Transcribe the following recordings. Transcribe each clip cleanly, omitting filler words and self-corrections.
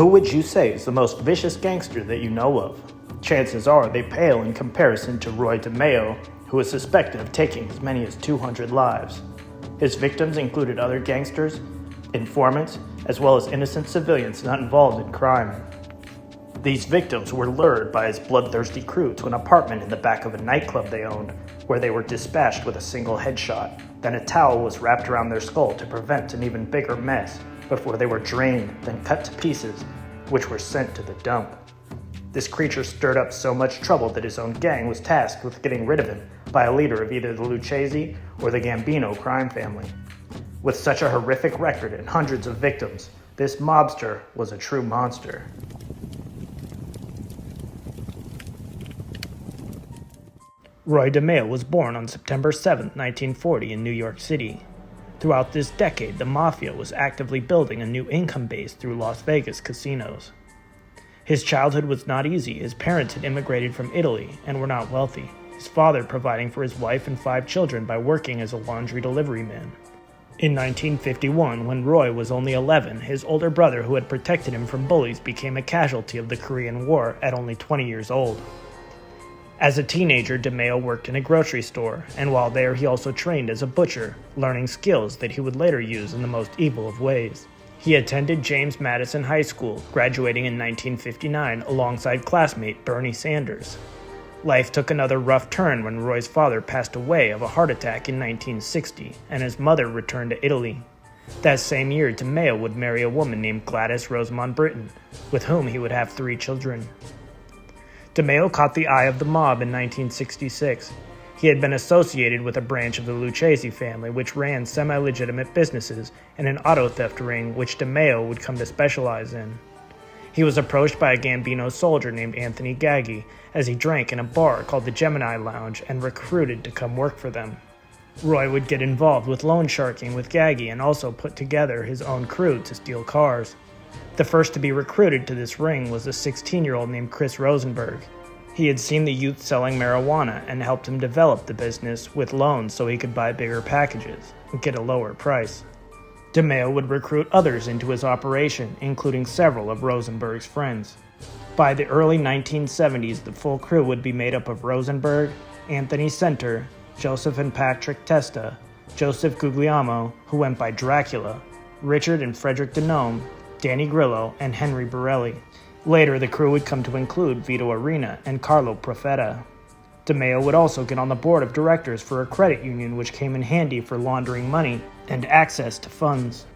Who would you say is the most vicious gangster that you know of? Chances are they pale in comparison to Roy DeMeo, who is suspected of taking as many as 200 lives. His victims included other gangsters, informants, as well as innocent civilians not involved in crime. These victims were lured by his bloodthirsty crew to an apartment in the back of a nightclub they owned, where they were dispatched with a single headshot. Then a towel was wrapped around their skull to prevent an even bigger mess, before they were drained, then cut to pieces, which were sent to the dump. This creature stirred up so much trouble that his own gang was tasked with getting rid of him by a leader of either the Lucchese or the Gambino crime family. With such a horrific record and hundreds of victims, this mobster was a true monster. Roy DeMeo was born on September 7, 1940 in New York City. Throughout this decade, the Mafia was actively building a new income base through Las Vegas casinos. His childhood was not easy. His parents had immigrated from Italy and were not wealthy, his father providing for his wife and 5 children by working as a laundry delivery man. In 1951, when Roy was only 11, his older brother who had protected him from bullies became a casualty of the Korean War at only 20 years old. As a teenager, DeMeo worked in a grocery store, and while there he also trained as a butcher, learning skills that he would later use in the most evil of ways. He attended James Madison High School, graduating in 1959 alongside classmate Bernie Sanders. Life took another rough turn when Roy's father passed away of a heart attack in 1960, and his mother returned to Italy. That same year, DeMeo would marry a woman named Gladys Rosamond Britton, with whom he would have 3 children. DeMeo caught the eye of the mob in 1966. He had been associated with a branch of the Lucchese family which ran semi-legitimate businesses and an auto theft ring which DeMeo would come to specialize in. He was approached by a Gambino soldier named Anthony Gaggi as he drank in a bar called the Gemini Lounge and recruited to come work for them. Roy would get involved with loan sharking with Gaggi and also put together his own crew to steal cars. The first to be recruited to this ring was a 16-year-old named Chris Rosenberg. He had seen the youth selling marijuana and helped him develop the business with loans so he could buy bigger packages and get a lower price. DeMeo would recruit others into his operation, including several of Rosenberg's friends. By the early 1970s, the full crew would be made up of Rosenberg, Anthony Center, Joseph and Patrick Testa, Joseph Guglielmo, who went by Dracula, Richard and Frederick Denome, Danny Grillo, and Henry Borelli. Later, the crew would come to include Vito Arena and Carlo Profeta. DeMeo would also get on the board of directors for a credit union which came in handy for laundering money and access to funds.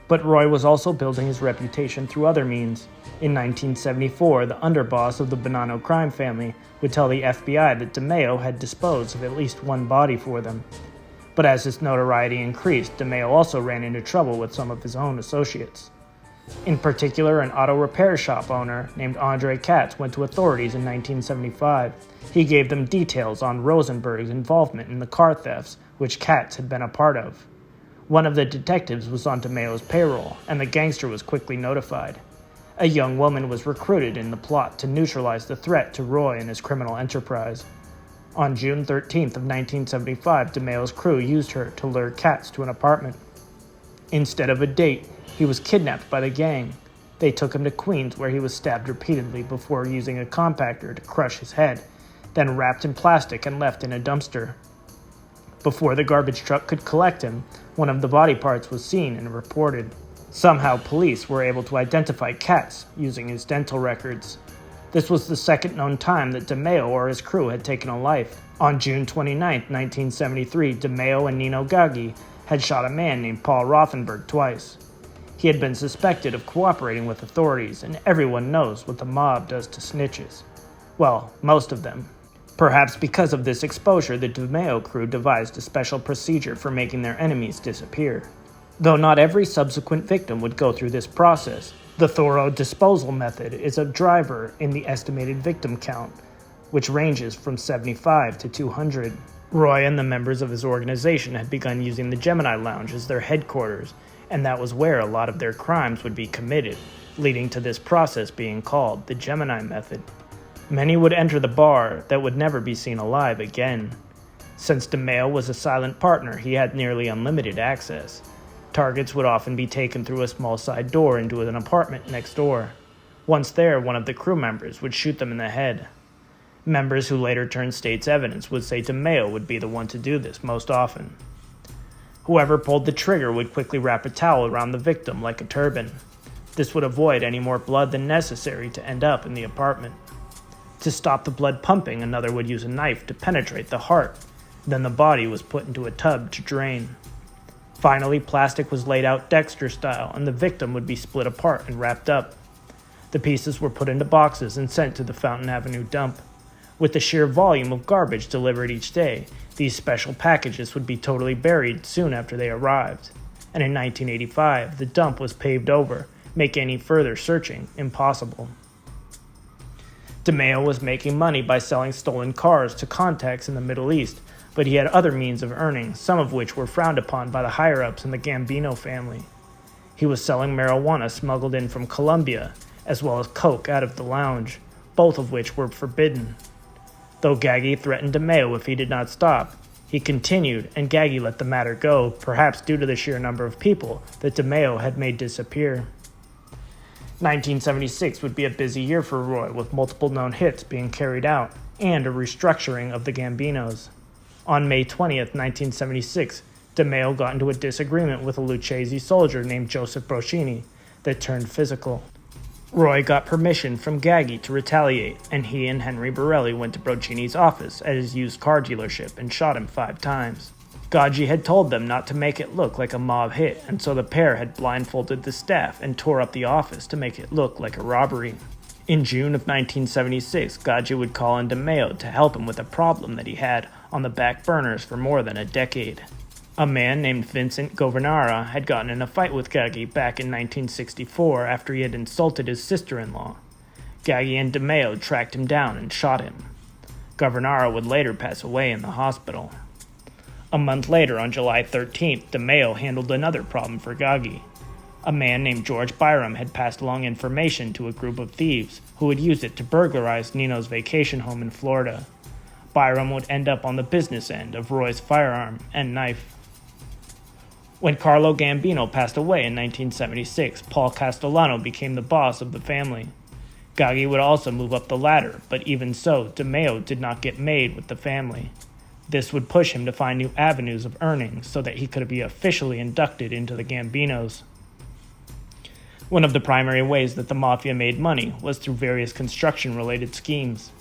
But Roy was also building his reputation through other means. In 1974, the underboss of the Bonanno crime family would tell the FBI that DeMeo had disposed of at least one body for them. But as his notoriety increased, DeMeo also ran into trouble with some of his own associates. In particular, an auto repair shop owner named Andre Katz went to authorities in 1975. He gave them details on Rosenberg's involvement in the car thefts, which Katz had been a part of. One of the detectives was on DeMeo's payroll, and the gangster was quickly notified. A young woman was recruited in the plot to neutralize the threat to Roy and his criminal enterprise. On June 13th of 1975, DeMeo's crew used her to lure Katz to an apartment. Instead of a date, he was kidnapped by the gang. They took him to Queens, where he was stabbed repeatedly before using a compactor to crush his head, then wrapped in plastic and left in a dumpster. Before the garbage truck could collect him, one of the body parts was seen and reported. Somehow police were able to identify Katz using his dental records. This was the second known time that DeMeo or his crew had taken a life. On June 29, 1973, DeMeo and Nino Gaggi had shot a man named Paul Rothenberg twice. He had been suspected of cooperating with authorities, and everyone knows what the mob does to snitches. Well, most of them. Perhaps because of this exposure, the DeMeo crew devised a special procedure for making their enemies disappear. Though not every subsequent victim would go through this process, the thorough disposal method is a driver in the estimated victim count, which ranges from 75 to 200. Roy and the members of his organization had begun using the Gemini Lounge as their headquarters, and that was where a lot of their crimes would be committed, leading to this process being called the Gemini method. Many would enter the bar that would never be seen alive again. Since DeMeo was a silent partner, he had nearly unlimited access. Targets would often be taken through a small side door into an apartment next door. Once there, one of the crew members would shoot them in the head. Members who later turned state's evidence would say DeMeo would be the one to do this most often. Whoever pulled the trigger would quickly wrap a towel around the victim like a turban. This would avoid any more blood than necessary to end up in the apartment. To stop the blood pumping, another would use a knife to penetrate the heart. Then the body was put into a tub to drain. Finally, plastic was laid out Dexter style, and the victim would be split apart and wrapped up. The pieces were put into boxes and sent to the Fountain Avenue dump. With the sheer volume of garbage delivered each day, these special packages would be totally buried soon after they arrived. And in 1985, the dump was paved over, making any further searching impossible. DeMeo was making money by selling stolen cars to contacts in the Middle East, but he had other means of earning, some of which were frowned upon by the higher-ups in the Gambino family. He was selling marijuana smuggled in from Colombia, as well as coke out of the lounge, both of which were forbidden. Though Gaggy threatened DeMeo if he did not stop, he continued, and Gaggy let the matter go, perhaps due to the sheer number of people that DeMeo had made disappear. 1976 would be a busy year for Roy, with multiple known hits being carried out, and a restructuring of the Gambinos. On May 20th, 1976, DeMeo got into a disagreement with a Lucchese soldier named Joseph Broccini that turned physical. Roy got permission from Gaggy to retaliate, and he and Henry Borelli went to Broccini's office at his used car dealership and shot him 5 times. Gaggy had told them not to make it look like a mob hit, and so the pair had blindfolded the staff and tore up the office to make it look like a robbery. In June of 1976, Gaggy would call on DeMeo to help him with a problem that he had on the back burners for more than a decade. A man named Vincent Governara had gotten in a fight with Gaggy back in 1964 after he had insulted his sister-in-law. Gaggy and DeMeo tracked him down and shot him. Governara would later pass away in the hospital. A month later, on July 13th, DeMeo handled another problem for Gaggy. A man named George Byram had passed along information to a group of thieves who would use it to burglarize Nino's vacation home in Florida. Byram would end up on the business end of Roy's firearm and knife. When Carlo Gambino passed away in 1976, Paul Castellano became the boss of the family. Gaggy would also move up the ladder, but even so, DeMeo did not get made with the family. This would push him to find new avenues of earnings so that he could be officially inducted into the Gambinos. One of the primary ways that the Mafia made money was through various construction-related schemes.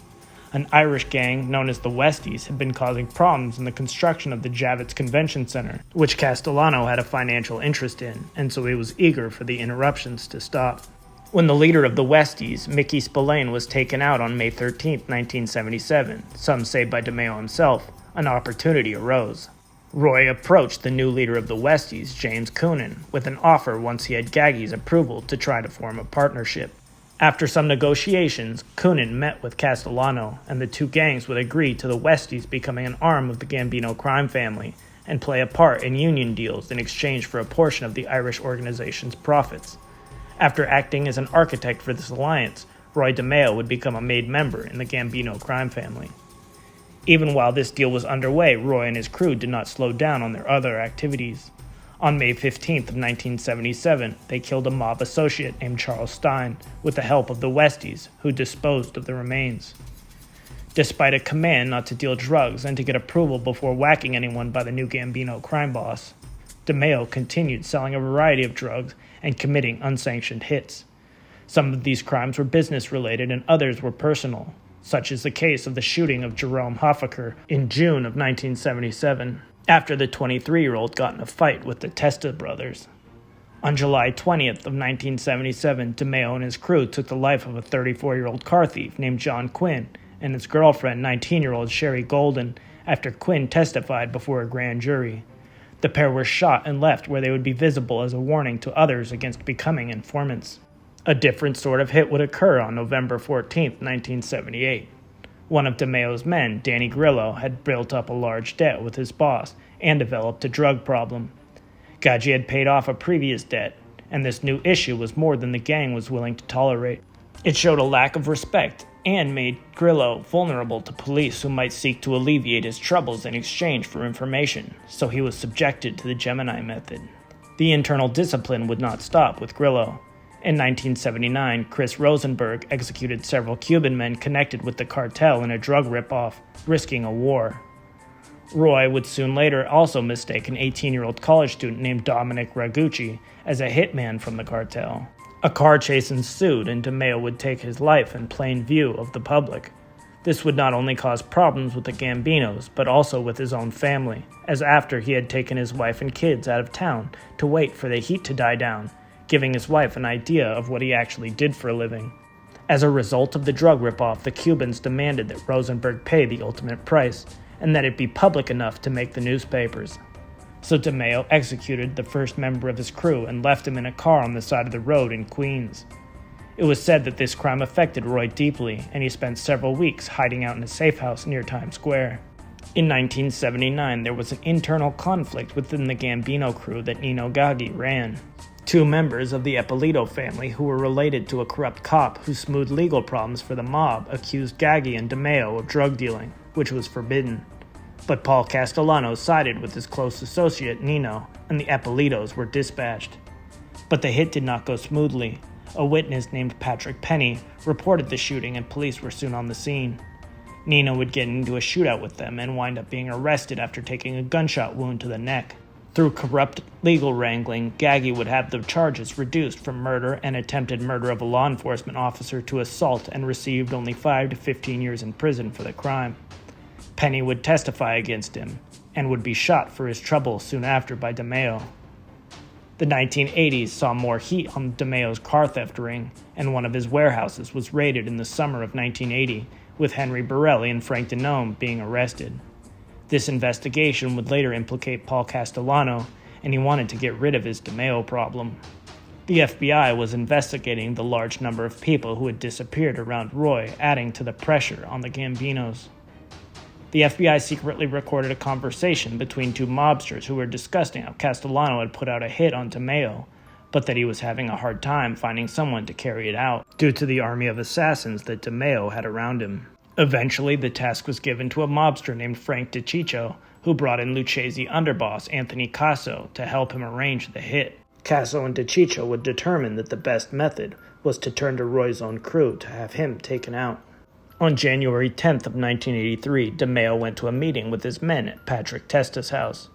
An Irish gang known as the Westies had been causing problems in the construction of the Javits Convention Center, which Castellano had a financial interest in, and so he was eager for the interruptions to stop. When the leader of the Westies, Mickey Spillane, was taken out on May 13, 1977, some say by DeMeo himself, an opportunity arose. Roy approached the new leader of the Westies, James Coonan, with an offer once he had Gaggy's approval to try to form a partnership. After some negotiations, Coonan met with Castellano, and the two gangs would agree to the Westies becoming an arm of the Gambino crime family and play a part in union deals in exchange for a portion of the Irish organization's profits. After acting as an architect for this alliance, Roy DeMeo would become a made member in the Gambino crime family. Even while this deal was underway, Roy and his crew did not slow down on their other activities. On May 15th of 1977, they killed a mob associate named Charles Stein with the help of the Westies, who disposed of the remains. Despite a command not to deal drugs and to get approval before whacking anyone by the new Gambino crime boss, DeMeo continued selling a variety of drugs and committing unsanctioned hits. Some of these crimes were business-related and others were personal, such as the case of the shooting of Jerome Hoffaker in June of 1977. After the 23-year-old got in a fight with the Testa brothers. On July 20th of 1977, DeMeo and his crew took the life of a 34-year-old car thief named John Quinn and his girlfriend, 19-year-old Sherry Golden, after Quinn testified before a grand jury. The pair were shot and left where they would be visible as a warning to others against becoming informants. A different sort of hit would occur on November 14th, 1978. One of DeMeo's men, Danny Grillo, had built up a large debt with his boss and developed a drug problem. Gaggy had paid off a previous debt, and this new issue was more than the gang was willing to tolerate. It showed a lack of respect and made Grillo vulnerable to police who might seek to alleviate his troubles in exchange for information, so he was subjected to the Gemini method. The internal discipline would not stop with Grillo. In 1979, Chris Rosenberg executed several Cuban men connected with the cartel in a drug ripoff, risking a war. Roy would soon later also mistake an 18-year-old college student named Dominic Ragucci as a hitman from the cartel. A car chase ensued, and DeMeo would take his life in plain view of the public. This would not only cause problems with the Gambinos, but also with his own family, as after he had taken his wife and kids out of town to wait for the heat to die down, giving his wife an idea of what he actually did for a living. As a result of the drug ripoff, the Cubans demanded that Rosenberg pay the ultimate price, and that it be public enough to make the newspapers. So DeMeo executed the first member of his crew and left him in a car on the side of the road in Queens. It was said that this crime affected Roy deeply, and he spent several weeks hiding out in a safe house near Times Square. In 1979, there was an internal conflict within the Gambino crew that Nino Gaggi ran. Two members of the Ippolito family who were related to a corrupt cop who smoothed legal problems for the mob accused Gaggi and DeMeo of drug dealing, which was forbidden. But Paul Castellano sided with his close associate Nino, and the Ippolitos were dispatched. But the hit did not go smoothly. A witness named Patrick Penny reported the shooting, and police were soon on the scene. Nino would get into a shootout with them and wind up being arrested after taking a gunshot wound to the neck. Through corrupt legal wrangling, Gaggi would have the charges reduced from murder and attempted murder of a law enforcement officer to assault, and received only 5 to 15 years in prison for the crime. Penny would testify against him, and would be shot for his trouble soon after by DeMeo. The 1980s saw more heat on DeMeo's car theft ring, and one of his warehouses was raided in the summer of 1980, with Henry Borelli and Frank Dinome being arrested. This investigation would later implicate Paul Castellano, and he wanted to get rid of his DeMeo problem. The FBI was investigating the large number of people who had disappeared around Roy, adding to the pressure on the Gambinos. The FBI secretly recorded a conversation between two mobsters who were discussing how Castellano had put out a hit on DeMeo, but that he was having a hard time finding someone to carry it out, due to the army of assassins that DeMeo had around him. Eventually, the task was given to a mobster named Frank DiCiccio, who brought in Lucchese underboss Anthony Casso to help him arrange the hit. Casso and DiCiccio would determine that the best method was to turn to Roy's own crew to have him taken out. On January 10th of 1983, DeMeo went to a meeting with his men at Patrick Testa's house.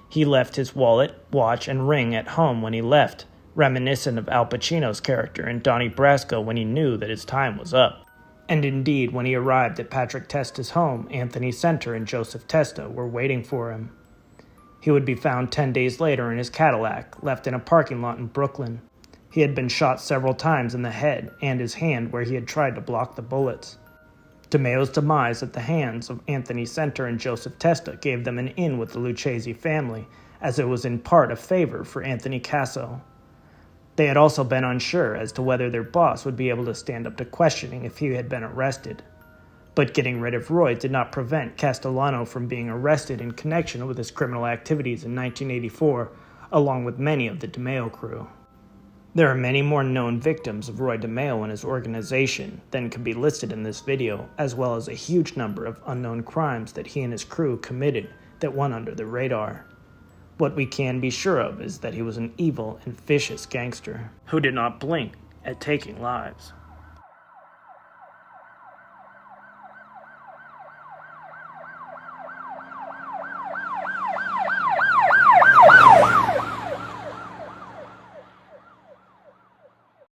He left his wallet, watch, and ring at home when he left, reminiscent of Al Pacino's character in Donnie Brasco when he knew that his time was up. And indeed, when he arrived at Patrick Testa's home, Anthony Center and Joseph Testa were waiting for him. He would be found 10 days later in his Cadillac, left in a parking lot in Brooklyn. He had been shot several times in the head and his hand where he had tried to block the bullets. DeMeo's demise at the hands of Anthony Center and Joseph Testa gave them an in with the Lucchese family, as it was in part a favor for Anthony Casso. They had also been unsure as to whether their boss would be able to stand up to questioning if he had been arrested. But getting rid of Roy did not prevent Castellano from being arrested in connection with his criminal activities in 1984, along with many of the DeMeo crew. There are many more known victims of Roy DeMeo and his organization than can be listed in this video, as well as a huge number of unknown crimes that he and his crew committed that went under the radar. What we can be sure of is that he was an evil and vicious gangster who did not blink at taking lives.